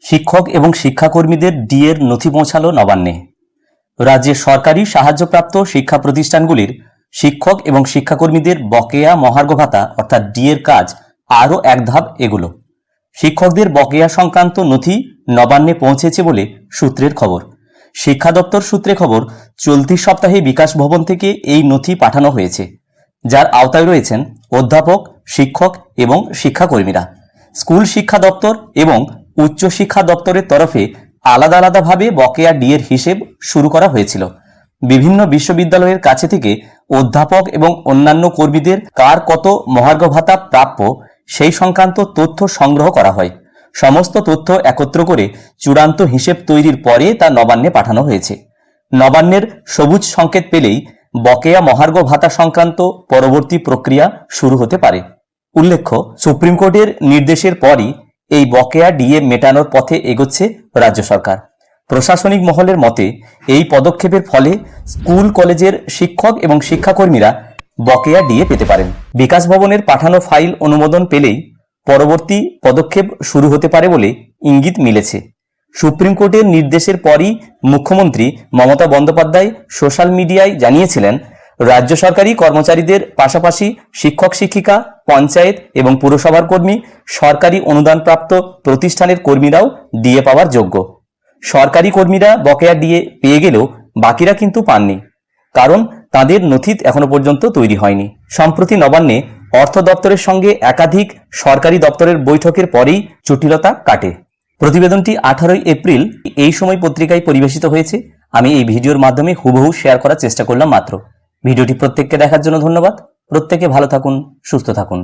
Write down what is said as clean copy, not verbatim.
শিক্ষক এবং শিক্ষাকর্মীদের ডিএর নথি পৌঁছালো নবান্নে। রাজ্যের সরকারি সাহায্যপ্রাপ্ত শিক্ষা প্রতিষ্ঠানগুলির শিক্ষক এবং শিক্ষাকর্মীদের বকেয়া মহার্ঘ ভাতা অর্থাৎ ডিএর কাজ আরও এক ধাপ এগুলো। শিক্ষকদের বকেয়া সংক্রান্ত নথি নবান্নে পৌঁছেছে বলে সূত্রের খবর। শিক্ষা দপ্তর সূত্রে খবর, চলতি সপ্তাহে বিকাশ ভবন থেকে এই নথি পাঠানো হয়েছে, যার আওতায় রয়েছেন অধ্যাপক, শিক্ষক এবং শিক্ষাকর্মীরা। স্কুল শিক্ষা দপ্তর এবং উচ্চ শিক্ষা দপ্তরের তরফে আলাদা আলাদাভাবে বকেয়া ডিএর হিসেব শুরু করা হয়েছিল। বিভিন্ন বিশ্ববিদ্যালয়ের কাছে থেকে অধ্যাপক এবং অন্যান্য কর্মীদের কার কত মহার্ঘ ভাতা প্রাপ্য সেই সংক্রান্ত তথ্য সংগ্রহ করা হয়। সমস্ত তথ্য একত্র করে চূড়ান্ত হিসেব তৈরির পরে তা নবান্নে পাঠানো হয়েছে। নবান্নের সবুজ সংকেত পেলেই বকেয়া মহার্ঘ ভাতা সংক্রান্ত পরবর্তী প্রক্রিয়া শুরু হতে পারে। উল্লেখ্য, সুপ্রিম কোর্টের নির্দেশের পরই এই বকেয়া ডিএ মেটানোর পথে এগোচ্ছে রাজ্য সরকার। প্রশাসনিক মহলের মতে এই পদক্ষেপের ফলে স্কুল কলেজের শিক্ষক এবং শিক্ষাকর্মীরা বকেয়া ডিএ পেতে পারেন। বিকাশ ভবনের পাঠানো ফাইল অনুমোদন পেলেই পরবর্তী পদক্ষেপ শুরু হতে পারে বলে ইঙ্গিত মিলেছে। সুপ্রিম কোর্টের নির্দেশের পরই মুখ্যমন্ত্রী মমতা বন্দ্যোপাধ্যায় সোশ্যাল মিডিয়ায় জানিয়েছিলেন, রাজ্য সরকারি কর্মচারীদের পাশাপাশি শিক্ষক শিক্ষিকা, পঞ্চায়েত এবং পুরসভার কর্মী, সরকারি অনুদানপ্রাপ্ত প্রতিষ্ঠানের কর্মীরাও ডিএ পাওয়ার যোগ্য। সরকারি কর্মীরা বকেয়া ডিএ পেয়ে গেলেও বাকিরা কিন্তু পাননি, কারণ তাদের নথি এখনো পর্যন্ত তৈরি হয়নি। সম্প্রতি নবান্নে অর্থ দপ্তরের সঙ্গে একাধিক সরকারি দপ্তরের বৈঠকের পরেই জটিলতা কাটে। প্রতিবেদনটি 18 এপ্রিল এই সময় পত্রিকায় পরিবেশিত হয়েছে। আমি এই ভিডিওর মাধ্যমে হুবহু শেয়ার করার চেষ্টা করলাম মাত্র। ভিডিওটি প্রত্যেককে দেখার জন্য ধন্যবাদ। প্রত্যেকে ভালো থাকুন, সুস্থ থাকুন।